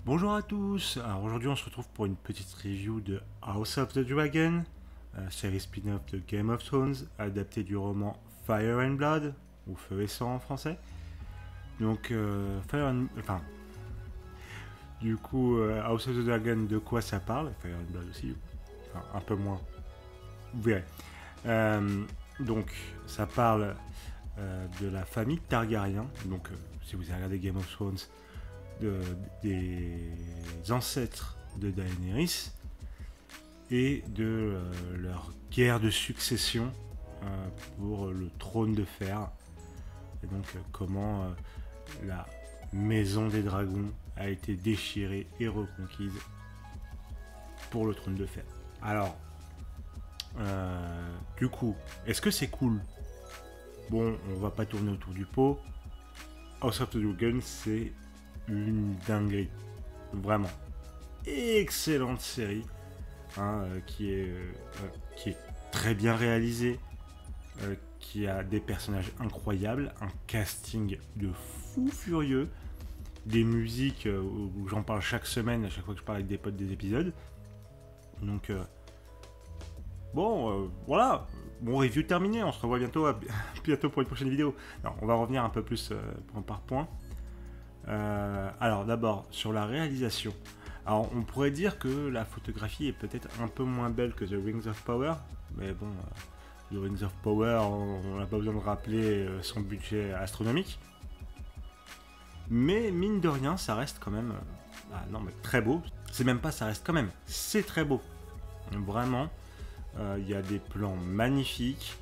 Bonjour à tous, alors aujourd'hui on se retrouve pour une petite review de House of the Dragon, série spin-off de Game of Thrones, adapté du roman Fire and Blood, ou Feu et Sang en français. Donc du coup House of the Dragon, de quoi ça parle? Fire and Blood aussi, enfin un peu moins, vous verrez. Euh, donc ça parle de la famille Targaryen, donc si vous avez regardé Game of Thrones, de, des ancêtres de Daenerys et de leur guerre de succession pour le trône de fer. Et donc comment la maison des dragons a été déchirée et reconquise pour le trône de fer. Alors, du coup, est-ce que c'est cool? Bon, on va pas tourner autour du pot. House of the Dragon, c'est une dinguerie. Vraiment. Excellente série. Qui est très bien réalisée. Qui a des personnages incroyables. Un casting de fou furieux. Des musiques où j'en parle chaque semaine, à chaque fois que je parle avec des potes des épisodes. Donc, voilà. Bon, review terminé. On se revoit bientôt pour une prochaine vidéo. Non, on va revenir un peu plus point par point. Alors d'abord sur la réalisation. Alors on pourrait dire que la photographie est peut-être un peu moins belle que The Rings of Power, mais bon, The Rings of Power, on n'a pas besoin de rappeler son budget astronomique. Mais mine de rien, ça reste quand même, non mais très beau. C'est même pas ça reste quand même, c'est très beau. Vraiment, il y a des plans magnifiques.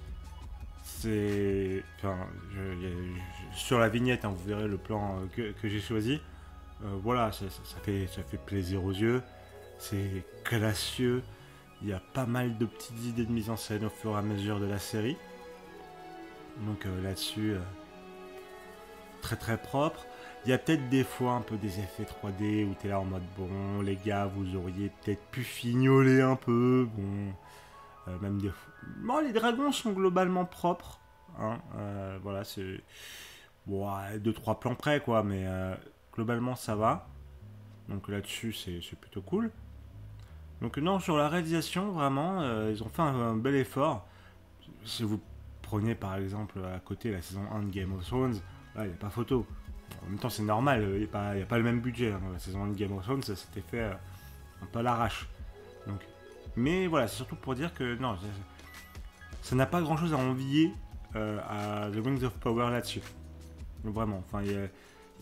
Sur la vignette, vous verrez le plan que j'ai choisi. Voilà, ça fait plaisir aux yeux. C'est classieux. Il y a pas mal de petites idées de mise en scène au fur et à mesure de la série. Donc là-dessus, très très propre. Il y a peut-être des fois un peu des effets 3D où tu es là en mode bon, les gars, vous auriez peut-être pu fignoler un peu. Bon. Même des fois. Bon, les dragons sont globalement propres. Voilà, c'est. Bon, 2-3 plans près, quoi, mais globalement, ça va. Donc là-dessus, c'est plutôt cool. Donc, non, sur la réalisation, vraiment, ils ont fait un bel effort. Si vous prenez par exemple à côté la saison 1 de Game of Thrones, là, il n'y a pas photo. En même temps, c'est normal, il n'y a pas le même budget. La saison 1 de Game of Thrones, ça s'était fait un peu à l'arrache. Donc, mais voilà, c'est surtout pour dire que non, ça n'a pas grand chose à envier à The Rings of Power là-dessus. Vraiment, enfin, il y a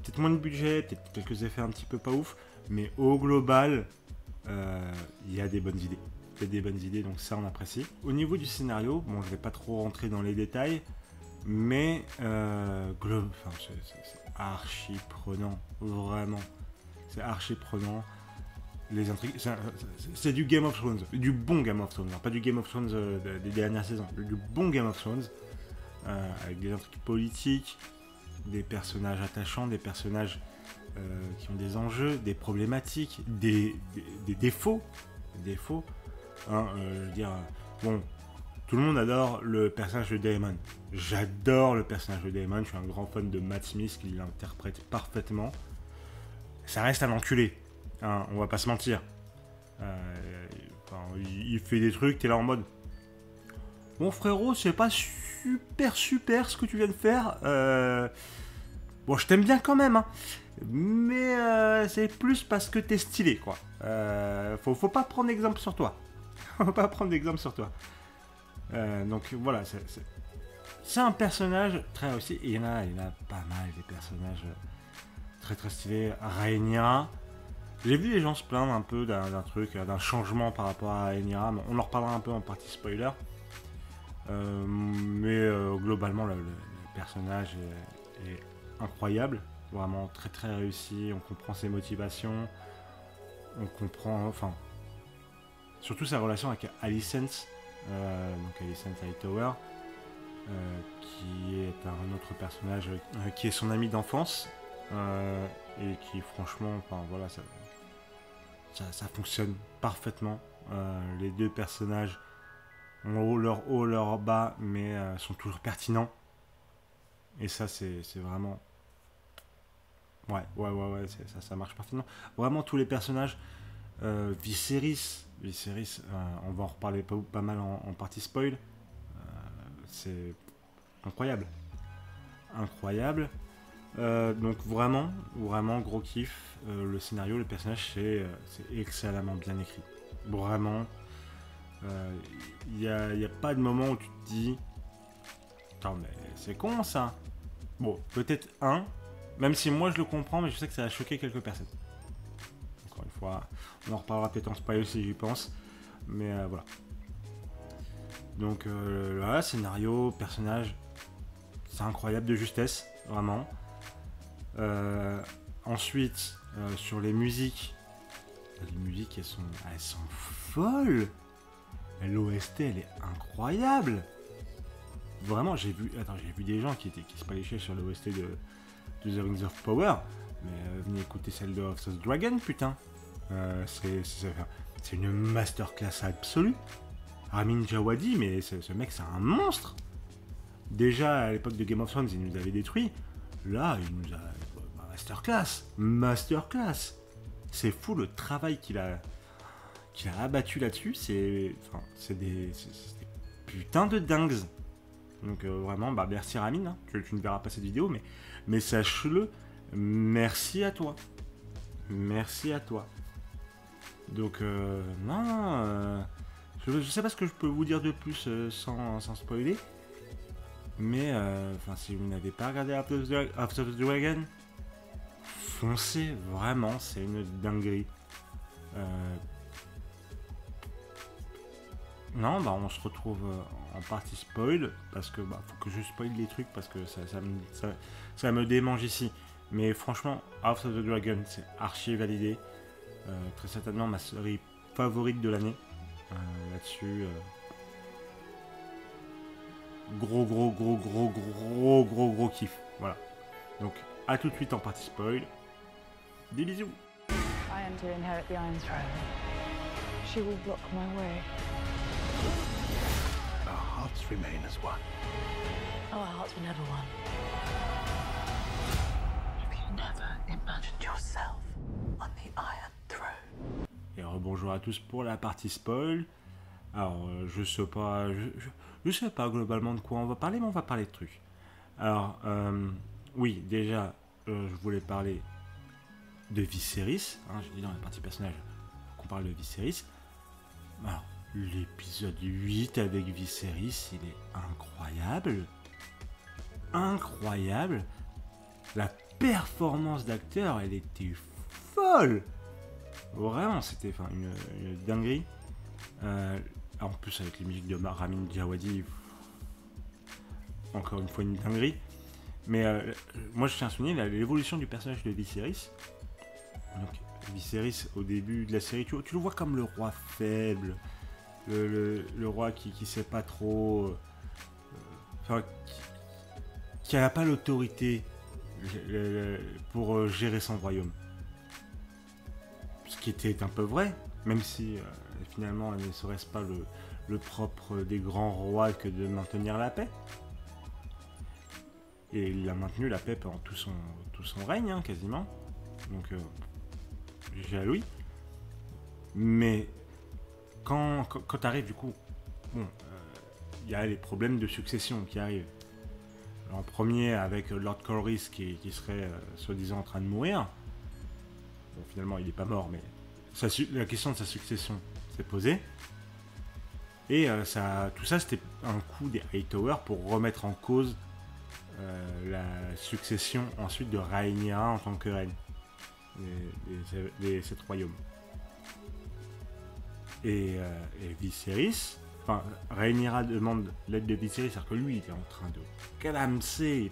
peut-être moins de budget, peut-être quelques effets un petit peu pas ouf, mais au global, il y a des bonnes idées. Il y a des bonnes idées, donc ça on apprécie. Au niveau du scénario, bon, je vais pas trop rentrer dans les détails, mais c'est archi prenant, vraiment. C'est archi prenant. Les intrigues, c'est du Game of Thrones, du bon Game of Thrones, pas du Game of Thrones des dernières saisons, du bon Game of Thrones, avec des intrigues politiques, des personnages attachants, des personnages qui ont des enjeux, des problématiques, des défauts. Je veux dire, bon, tout le monde adore le personnage de Daemon. J'adore le personnage de Daemon, je suis un grand fan de Matt Smith qui l'interprète parfaitement. Ça reste un enculé. On va pas se mentir. Il fait des trucs, t'es là en mode bon frérot, c'est pas super ce que tu viens de faire. Bon, je t'aime bien quand même, hein. Mais c'est plus parce que t'es stylé, quoi. Faut pas prendre exemple sur toi. Faut pas prendre exemple sur toi. Donc voilà, c'est un personnage très réussi. Il y en a pas mal des personnages très stylés. Rhaenyra. J'ai vu les gens se plaindre un peu d'un truc, d'un changement par rapport à Rhaenyra. On en reparlera un peu en partie spoiler. Mais globalement, le personnage est incroyable. Vraiment très réussi. On comprend ses motivations. On comprend, enfin, surtout sa relation avec Alicent. Donc Alicent Hightower. Qui est un autre personnage qui est son ami d'enfance. Et qui, franchement, enfin voilà, ça fonctionne parfaitement. Les deux personnages ont leur haut, leur bas, mais sont toujours pertinents. Et ça, c'est vraiment Ouais, ça marche parfaitement. Vraiment, tous les personnages, Viserys, on va en reparler pas mal en partie spoil, c'est incroyable. Incroyable. Donc vraiment gros kiff. Le scénario, le personnage, c'est excellemment bien écrit. Vraiment. Il n'y a pas de moment où tu te dis attends, mais c'est con ça. Bon, peut-être un, même si moi je le comprends, mais je sais que ça a choqué quelques personnes. Encore une fois, on en reparlera peut-être en spoil si j'y pense. Mais voilà. Donc là, scénario, personnage, c'est incroyable de justesse, vraiment. Ensuite, sur les musiques, elles sont folles. L'OST, elle est incroyable. Vraiment, j'ai vu des gens qui se paléchaient sur l'OST de The Rings of Power, mais venez écouter celle de House of the Dragon, putain. C'est une masterclass absolue. Ramin Djawadi, mais ce mec, c'est un monstre. Déjà, à l'époque de Game of Thrones, il nous avait détruit. Là, il nous a... Masterclass. C'est fou le travail qu'il a abattu là-dessus. C'est des putains de dingues. Donc vraiment, merci Ramin. Hein. Tu ne verras pas cette vidéo, mais sache-le, merci à toi. Merci à toi. Donc, je sais pas ce que je peux vous dire de plus sans spoiler. Mais, si vous n'avez pas regardé House of the Dragon, foncez, vraiment, c'est une dinguerie. On se retrouve en partie spoil, parce que faut que je spoil les trucs, parce que ça me démange ici. Mais franchement, House of the Dragon, c'est archi validé. Très certainement ma série favorite de l'année. Là-dessus, gros kiff. Voilà. Donc, à tout de suite en partie spoil. Des bisous. I am to inherit the Iron Throne. She will block my way. Our hearts remain as one. Oh, our hearts were never one. Have you never imagined yourself on the Iron Throne? Et rebonjour à tous pour la partie spoil. Alors, je sais pas globalement de quoi on va parler, mais on va parler de trucs. Alors, oui, déjà, je voulais parler de Viserys. Hein, je dis dans la partie personnage qu'on parle de Viserys. Alors, l'épisode 8 avec Viserys, il est incroyable. Incroyable. La performance d'acteur, elle était folle. Vraiment, c'était une dinguerie. En plus, avec les musiques de Ramin Djawadi, encore une fois, une dinguerie. Mais moi, je tiens à souligner l'évolution du personnage de Viserys. Donc, Viserys, au début de la série, tu le vois comme le roi faible, le roi qui sait pas trop, qui n'a pas l'autorité pour gérer son royaume. Ce qui était un peu vrai, même si finalement, ne serait-ce pas le propre des grands rois que de maintenir la paix. Et il a maintenu la paix pendant tout son règne, hein, quasiment. Donc, j'ai à lui. Mais quand tu arrives, du coup, il y a les problèmes de succession qui arrivent. Alors, en premier, avec Lord Corlys qui serait soi-disant en train de mourir. Bon, finalement, il n'est pas mort, mais la question de sa succession s'est posée. Et tout ça, c'était un coup des Hightower pour remettre en cause la succession ensuite de Rhaenyra en tant que reine des 7 royaumes. Et Viserys, Rhaenyra demande l'aide de Viserys, c'est-à-dire que lui, il est en train de clamser,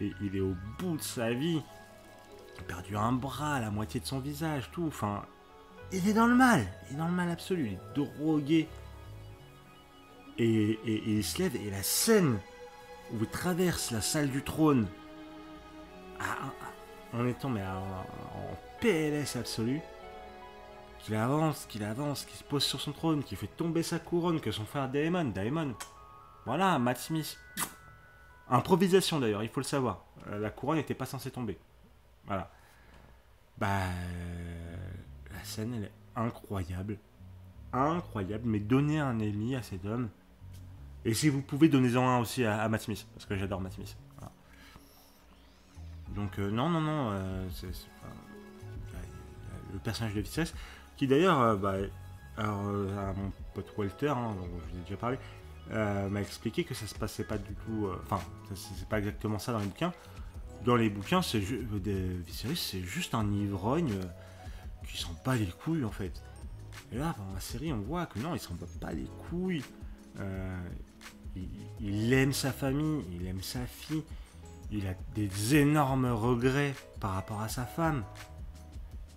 il est au bout de sa vie, il a perdu un bras, la moitié de son visage, tout, il est dans le mal absolu, il est drogué. Et il se lève, et la scène où il traverse la salle du trône en étant en PLS absolu, qu'il avance, qu'il se pose sur son trône, qu'il fait tomber sa couronne, que son frère Daemon, voilà, Matt Smith. Improvisation d'ailleurs, il faut le savoir. La couronne n'était pas censée tomber. Voilà. Bah, la scène, elle est incroyable. Incroyable. Mais donnez un Emmy à cet homme. Et si vous pouvez, donnez-en un aussi à Matt Smith. Parce que j'adore Matt Smith. Voilà. Donc, non, le personnage de Viserys, qui d'ailleurs, alors, à mon pote Walter, hein, dont je vous ai déjà parlé, m'a expliqué que ça se passait pas du tout. Enfin, c'est pas exactement ça dans les bouquins. Dans les bouquins, Viserys, c'est juste un ivrogne qui s'en bat les couilles en fait. Et là, dans la série, on voit que non, il s'en bat pas les couilles. Il aime sa famille, il aime sa fille. Il a des énormes regrets par rapport à sa femme.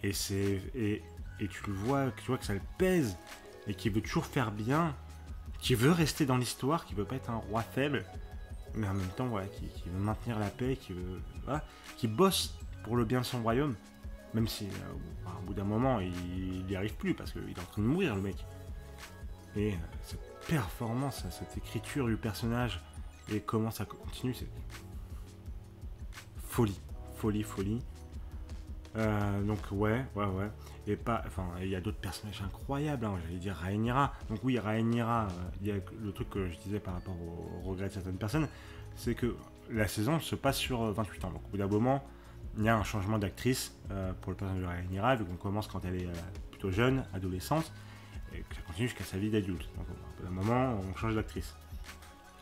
Et tu le vois, tu vois que ça le pèse. Et qu'il veut toujours faire bien. Qu'il veut rester dans l'histoire, qu'il veut pas être un roi faible. Mais en même temps, voilà, qui veut maintenir la paix, qui bosse pour le bien de son royaume. Même si, au bout d'un moment, il n'y arrive plus, parce qu'il est en train de mourir, le mec. Et cette performance, cette écriture du personnage, et comment ça continue, c'est folie. Donc ouais. Et il y a d'autres personnages incroyables, hein, j'allais dire Rhaenyra. Donc oui, Rhaenyra, il y a le truc que je disais par rapport au regret de certaines personnes, c'est que la saison se passe sur 28 ans. Donc au bout d'un moment, il y a un changement d'actrice pour le personnage de Rhaenyra, vu qu'on commence quand elle est plutôt jeune, adolescente, et que ça continue jusqu'à sa vie d'adulte. Donc au bout d'un moment, on change d'actrice.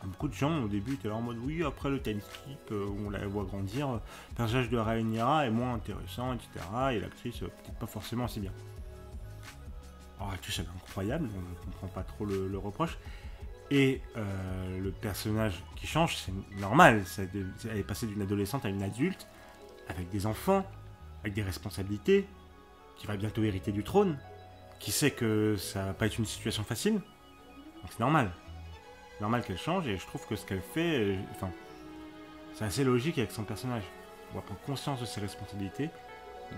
Beaucoup de gens au début étaient là en mode oui, après le time skip où on la voit grandir, le personnage de Rhaenyra est moins intéressant, etc. Et l'actrice peut-être pas forcément assez bien. Alors l'actrice elle est incroyable, donc je comprends pas trop le reproche. Et le personnage qui change, c'est normal, elle est passée d'une adolescente à une adulte, avec des enfants, avec des responsabilités, qui va bientôt hériter du trône, qui sait que ça va pas être une situation facile, donc c'est normal. Normal qu'elle change, et je trouve que ce qu'elle fait, c'est assez logique avec son personnage. On va prendre conscience de ses responsabilités,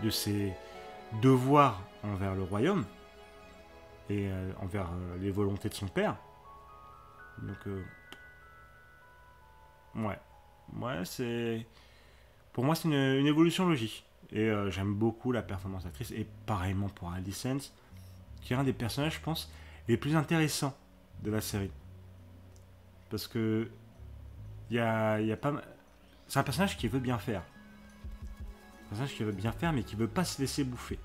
de ses devoirs envers le royaume et envers les volontés de son père. Donc, pour moi c'est une évolution logique. Et j'aime beaucoup la performance d'actrice, et pareillement pour Alicent, qui est un des personnages, je pense, les plus intéressants de la série. Parce que c'est un personnage qui veut bien faire. Un personnage qui veut bien faire, mais qui veut pas se laisser bouffer.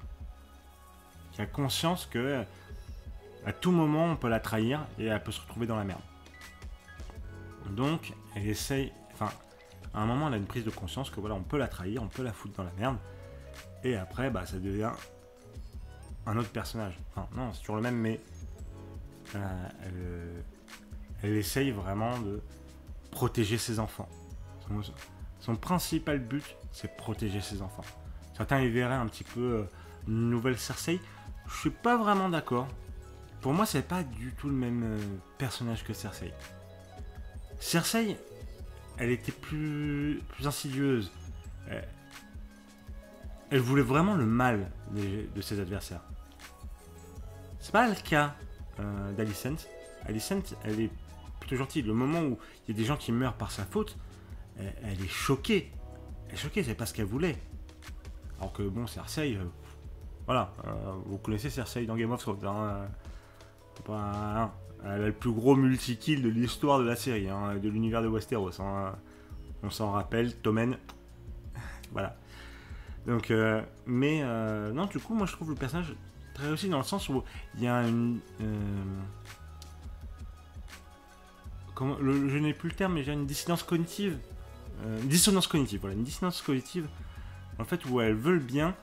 Qui a conscience que à tout moment on peut la trahir et elle peut se retrouver dans la merde. Donc elle essaye. À un moment elle a une prise de conscience que voilà, on peut la trahir, on peut la foutre dans la merde. Et après ça devient un autre personnage. Non, c'est toujours le même, mais elle essaye vraiment de protéger ses enfants. Son principal but, c'est protéger ses enfants. Certains y verraient un petit peu une nouvelle Cersei. Je suis pas vraiment d'accord. Pour moi, c'est pas du tout le même personnage que Cersei. Cersei, elle était plus insidieuse. Elle voulait vraiment le mal de ses adversaires. C'est pas le cas d'Alicent. Alicent, elle est plutôt gentille. Le moment où il y a des gens qui meurent par sa faute, elle est choquée. Elle est choquée, c'est pas ce qu'elle voulait. Alors que bon, Cersei, vous connaissez Cersei dans Game of Thrones. Elle a le plus gros multi-kill de l'histoire de la série, de l'univers de Westeros. On s'en rappelle, Tommen. Voilà. Donc, non, du coup, moi je trouve le personnage très réussi dans le sens où il y a une. Je n'ai plus le terme, mais j'ai une dissidence cognitive. Une dissonance cognitive, voilà, une dissonance cognitive. En fait, où elle veut le bien,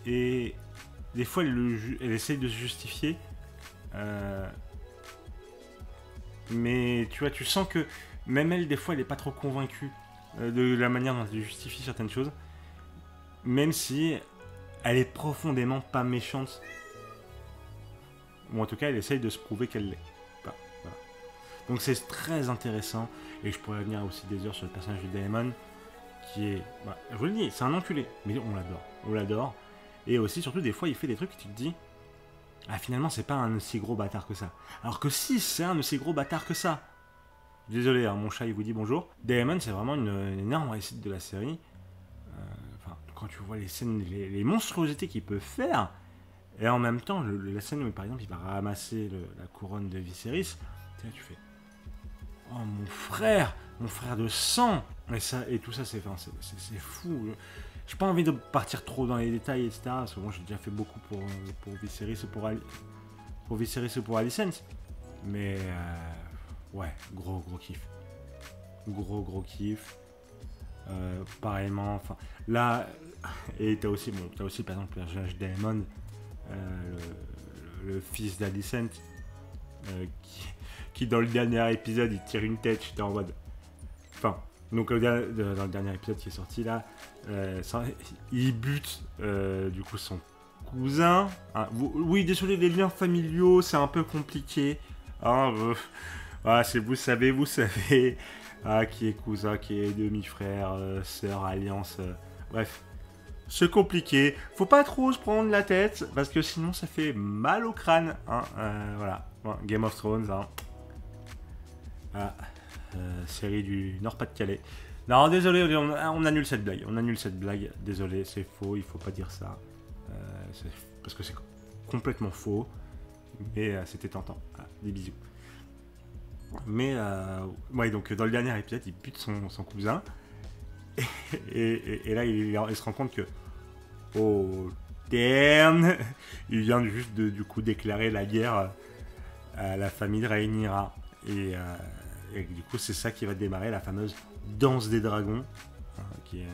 et des fois elle essaye de se justifier. Mais tu vois, tu sens que même elle, des fois, elle n'est pas trop convaincue de la manière dont elle justifie certaines choses. Même si elle est profondément pas méchante. Ou en tout cas, elle essaye de se prouver qu'elle l'est. Voilà. Donc c'est très intéressant. Et je pourrais revenir aussi des heures sur le personnage de Daemon, qui est... je vous le dis, c'est un enculé. Mais on l'adore. On l'adore. Et aussi, surtout, des fois, il fait des trucs et tu te dis... finalement, c'est pas un aussi gros bâtard que ça. Alors que si, c'est un aussi gros bâtard que ça. Désolé, mon chat, il vous dit bonjour. Daemon, c'est vraiment une énorme réussite de la série. quand tu vois les scènes, les monstruosités qu'il peut faire, et en même temps, la scène où par exemple il va ramasser la couronne de Viserys, tu fais oh mon frère de sang, et tout ça c'est fou. J'ai pas envie de partir trop dans les détails, etc. Parce que moi j'ai déjà fait beaucoup pour Viserys et pour Alicent, mais ouais, gros kiff, gros kiff. Pareillement, enfin là, et t'as aussi par exemple Josh Daemon, le fils d'Alicent, qui dans le dernier épisode il tire une tête. J'étais en mode, enfin donc dans le dernier épisode qui est sorti là, il bute du coup son cousin, hein. Oui, désolé, les liens familiaux c'est un peu compliqué, hein, vous savez qui est cousin, qui est demi-frère, sœur, alliance, bref. C'est compliqué. Faut pas trop se prendre la tête, parce que sinon ça fait mal au crâne. Hein, voilà. Bon, Game of Thrones. Hein. Voilà. Série du Nord-Pas-de-Calais. Non, désolé, on annule cette blague. Désolé, c'est faux, il faut pas dire ça. Parce que c'est complètement faux. Mais c'était tentant. Voilà, des bisous. Mais ouais, donc dans le dernier épisode, il bute son cousin. Et là, il se rend compte que oh damn, il vient juste du coup déclarer la guerre à la famille de Rhaenyra. Et du coup, c'est ça qui va démarrer la fameuse danse des dragons, hein, qui est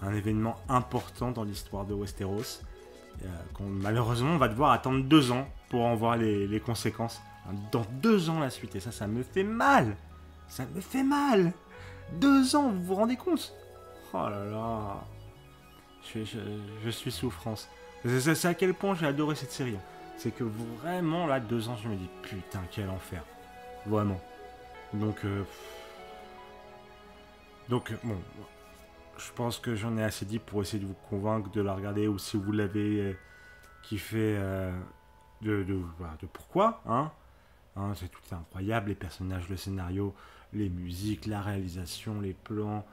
un événement important dans l'histoire de Westeros. Malheureusement, on va devoir attendre 2 ans pour en voir les conséquences. Dans 2 ans la suite, et ça me fait mal. Ça me fait mal. 2 ans, vous vous rendez compte? Oh là là. Je suis souffrance. C'est à quel point j'ai adoré cette série. C'est que vraiment, là, 2 ans, je me dis, putain, quel enfer. Vraiment. Donc, bon, je pense que j'en ai assez dit pour essayer de vous convaincre de la regarder, ou si vous l'avez kiffé, de pourquoi, hein. C'est tout incroyable, les personnages, le scénario, les musiques, la réalisation, les plans.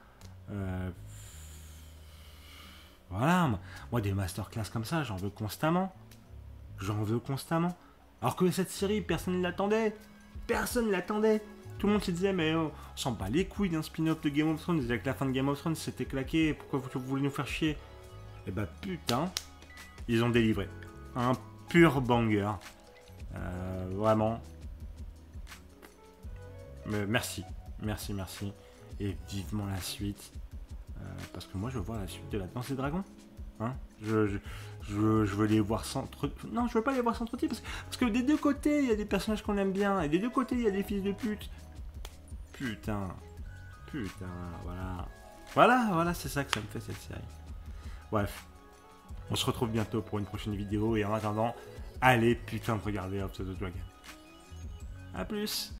Voilà, moi des masterclass comme ça, j'en veux constamment. Alors que cette série, personne ne l'attendait. Tout le monde se disait, mais on s'en bat les couilles d'un spin-off de Game of Thrones. Déjà que la fin de Game of Thrones c'était claqué, pourquoi vous voulez nous faire chier? Et bah putain, ils ont délivré. Un pur banger. Vraiment. Merci. Et vivement la suite. Parce que moi je veux voir la suite de la danse des dragons. Hein, je veux les voir sans... Non, je veux pas les voir sans trop parce que des deux côtés il y a des personnages qu'on aime bien. Et des deux côtés il y a des fils de pute. Putain, voilà, c'est ça que ça me fait cette série. Bref, on se retrouve bientôt pour une prochaine vidéo. Et en attendant, allez putain de regarder House of the Dragon. A plus.